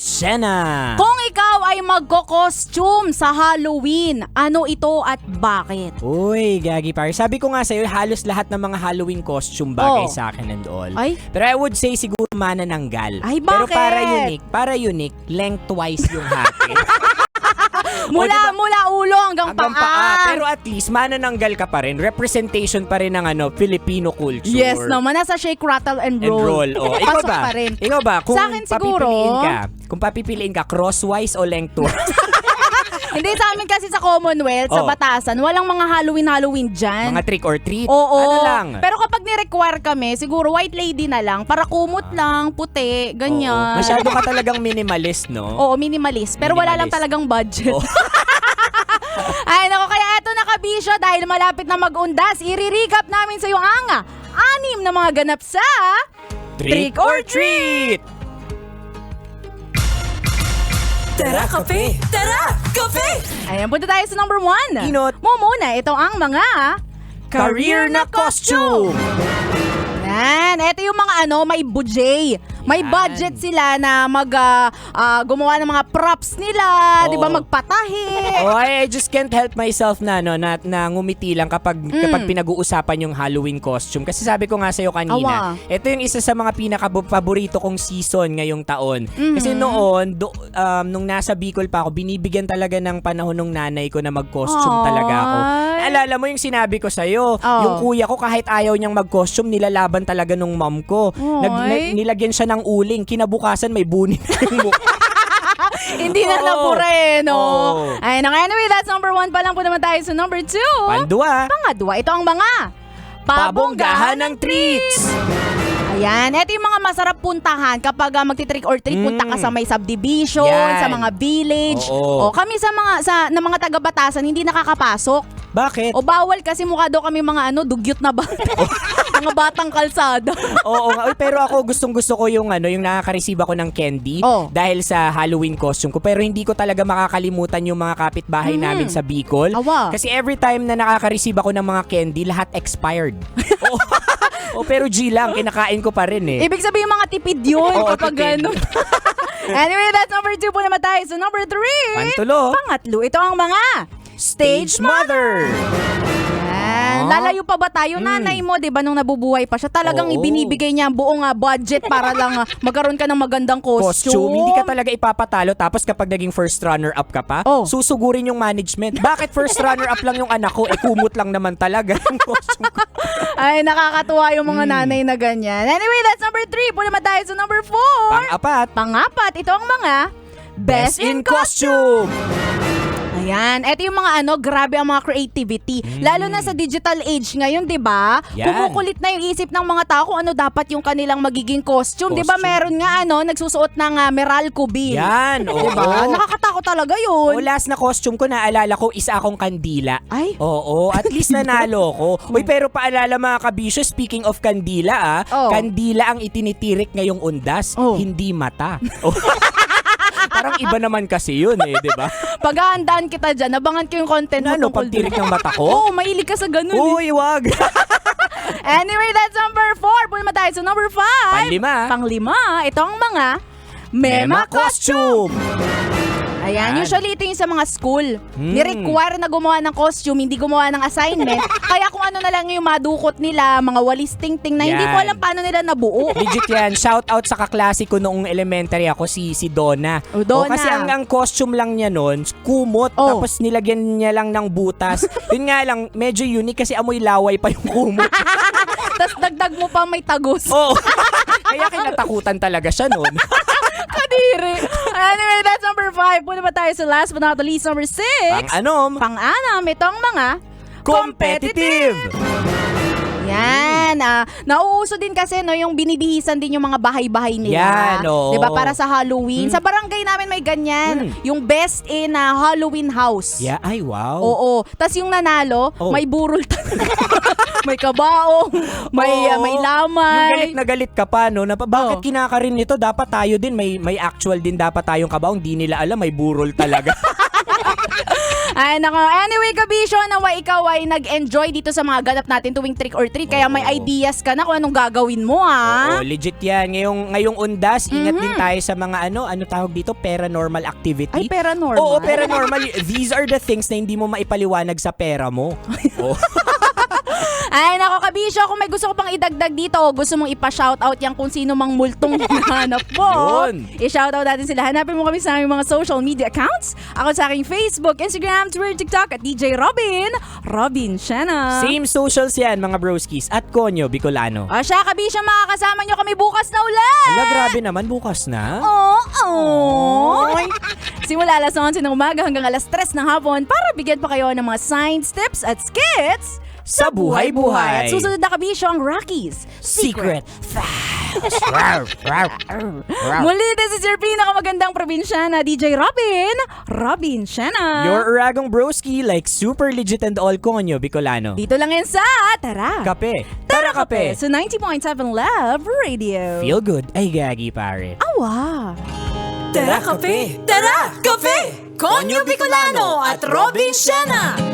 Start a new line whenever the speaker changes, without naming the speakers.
Sena!
Kung ikaw ay magko-costume sa Halloween, ano ito at bakit?
Uy, gagi par. Sabi ko nga sa'yo, halos lahat ng mga Halloween costume bagay sa akin and all.
Ay?
Pero I would say siguro manananggal.
Ay,
Pero
bakit?
para unique, lengthwise yung hati.
Mula ulo hanggang paa.
Pero at least manananggal ka pa rin. Representation pa rin ng Filipino culture.
Yes naman, nasa shake, rattle, and roll.
Oh, ikaw
Pasok
ba?
pa rin.
Ikaw ba?
Sa akin siguro,
kung papipiliin ka, crosswise o lengthwise?
hindi, sa amin kasi sa Commonwealth, sa Batasan, walang mga Halloween dyan.
Mga trick or treat?
Oo.
Ano lang?
Pero kapag ni-require kami, siguro white lady na lang, para kumot lang, puti, ganyan.
Oo. Masyado ka talagang minimalist, no?
Oo, minimalist. Pero wala lang
Minimalist.
talagang budget.
Oo.
Ay, nako, kaya eto na kabisyo, dahil malapit na mag-undas, i-recap namin sa iyo ang 6 na mga ganap sa
Trick or treat!
Tara, kape! Tara, kape!
Ayan, punta tayo sa number 1.
Inot.
Mo muna, ito ang mga
Career na costume!
Yan, ito yung mga may budget. May
Yan.
budget sila na gumawa ng mga props nila,
Oo.
'di ba, magpatahi.
Oh, I just can't help myself na ngumiti lang kapag pinag-uusapan yung Halloween costume. Kasi sabi ko nga sa'yo kanina, ito yung isa sa mga pinaka-paborito kong season ngayong taon. Kasi noon, nung nasa Bicol pa ako, binibigyan talaga ng panahon ng nanay ko na mag-costume talaga ako. Naalala mo yung sinabi ko sa'yo, yung kuya ko kahit ayaw niyang mag-costume, nilalaban talaga nung mom ko. Nilagyan siya ng uling, kinabukasan may bunin na yung mukha.
Hindi na napure, no?
Oo.
Ayun, anyway, that's number 1 pa lang po naman tayo sa number 2.
Pandua.
Pangadwa, ito ang mga
Pabonggahan ng treats!
Ayan, ito yung mga masarap puntahan kapag magti-trick or treat, punta ka sa may subdivision,
Yan.
sa mga village.
Oo.
O kami sa mga taga-Batasan hindi nakakapasok.
Bakit?
O bawal kasi mukha daw kami mga dugyot na bata. Mga batang kalsada.
Oo nga. Uy, pero ako gustong-gusto ko yung nakaka-receive ako ng candy dahil sa Halloween costume ko. Pero hindi ko talaga makakalimutan yung mga kapitbahay namin sa Bicol.
Awa.
Kasi every time na nakaka-receive ako ng mga candy, lahat expired. Pero G lang, kinakain ko pa rin eh.
Ibig sabihin mga tipid yun
Oo,
kapag
tipid.
Anyway, that's number 2 po naman tayo. So number 3.
Pantulo.
Pangatlo, ito ang mga
Stage Mother!
Yan. Lalayo pa ba tayo? Nanay mo, di ba, nung nabubuhay pa siya, talagang
Oo.
ibinibigay niya ang buong budget para lang magkaroon ka ng magandang costume.
Hindi ka talaga ipapatalo tapos kapag naging first runner-up ka pa, susugurin yung management. Bakit first runner-up lang yung anak ko? Kumot lang naman talaga yung costume ko.
Ay, nakakatuwa yung mga nanay na ganyan. Anyway, that's number 3. Po naman tayo sa number 4.
Pang-apat,
Pangapat, ito ang mga
Best in Costume!
Ayan, eto yung mga grabe ang mga creativity. Lalo na sa digital age ngayon, 'di ba?
Yan.
Kumukulit na yung isip ng mga tao kung ano dapat yung kanilang magiging costume. 'Di ba?
Costume.
Meron nga nagsusuot ng Meralco bean.
Yan, oo.
'Di ba? Nakakatakot talaga 'yun.
Last na costume ko, naalala ko, isa akong kandila.
Ay.
Oo, at least nanalo ko. Uy, pero paalala mga kabisyo, speaking of kandila kandila ang itinitirik ngayong undas, hindi mata. Parang iba naman kasi yun di ba?
Paghahandaan kita dyan, abangan ko yung content mo tungkol
pagtirik ng mata ko?
Oo, mahilig ka sa ganun.
Uy, wag!
Anyway, that's number 4. Puna tayo sa number 5. Panglima, ito ang mga Mema Costume. Ayan, usually ito yung sa mga school. Ni-require na gumawa ng costume, hindi gumawa ng assignment. Kaya kung ano na lang yung madukot nila, mga walis ting-ting na hindi mo alam paano nila nabuo.
Legit yan. Shout out sa kaklase ko noong elementary ako, si Donna.
Donna.
Kasi ang costume lang niya noon, kumot, tapos nilagyan niya lang ng butas. Yun nga lang, medyo unique kasi amoy laway pa yung kumot.
Tapos dagdag mo pa may tagos.
Oo. Kaya kinatakutan talaga siya noon.
Kadiri. Anyway, that's number 5. Puna ba tayo sa last but not the least, number 6. Pang-anam, ito ang mga
competitive!
Yan. Nauuso din kasi yung binibihisan din yung mga bahay-bahay nila.
Yan, oo.
'Di ba, para sa Halloween. Sa barangay namin may ganyan. Yung best in Halloween house.
Yeah, ay wow.
Oo. Tapos yung nanalo, may burol may kabaong, may lamay.
Yung galit ka pa, no? Bakit kinakarin nito? Dapat tayo din, may actual din dapat tayong kabaong. Di nila alam, may burol talaga.
Ay, nako. Anyway, Kabisyo, nawa ikaw ay nag-enjoy dito sa mga ganap natin tuwing trick or treat. Kaya may ideas ka na kung anong gagawin mo, ha?
Oo, legit yan. Ngayong undas, ingat din tayo sa mga ano tawag dito, paranormal activity.
Ay, paranormal?
Oo, paranormal. These are the things na hindi mo maipaliwanag sa pera mo. Oh.
Ay, nako, Kabisyo, kung may gusto ko pang idagdag dito, gusto mong ipa-shoutout yan kung sino mang multong hinahanap mo.
Yun.
I-shoutout natin sila. Hanapin mo kami sa aming mga social media accounts. Ako sa aking Facebook, Instagram, Twitter, TikTok at DJ Robin Shana.
Same socials yan, mga broskies. At Konyo, Bicolano.
O siya, Kabisyo, makakasama nyo kami bukas na ulit.
Ala, grabe naman, bukas na.
Oo. Simula alas 11 ng umaga hanggang alas 3 ng hapon para bigyan pa kayo ng mga science tips at skits
Sa buhay-buhay.
At susunod na, Kabisyo, ang Rockies
Secret Facts.
Muli, this is your pinakamagandang probinsyana, DJ Robin Shana.
Your Uragong Broski, like super legit and all Konyo, Bicolano.
Dito lang yan sa Tara
Kape. Tara Kape.
So 90.7 Love Radio.
Feel good. Ay, gagi, pare.
Awa.
Tara Kape! Tara Kape! Konyo Bicolano at Robin Shana!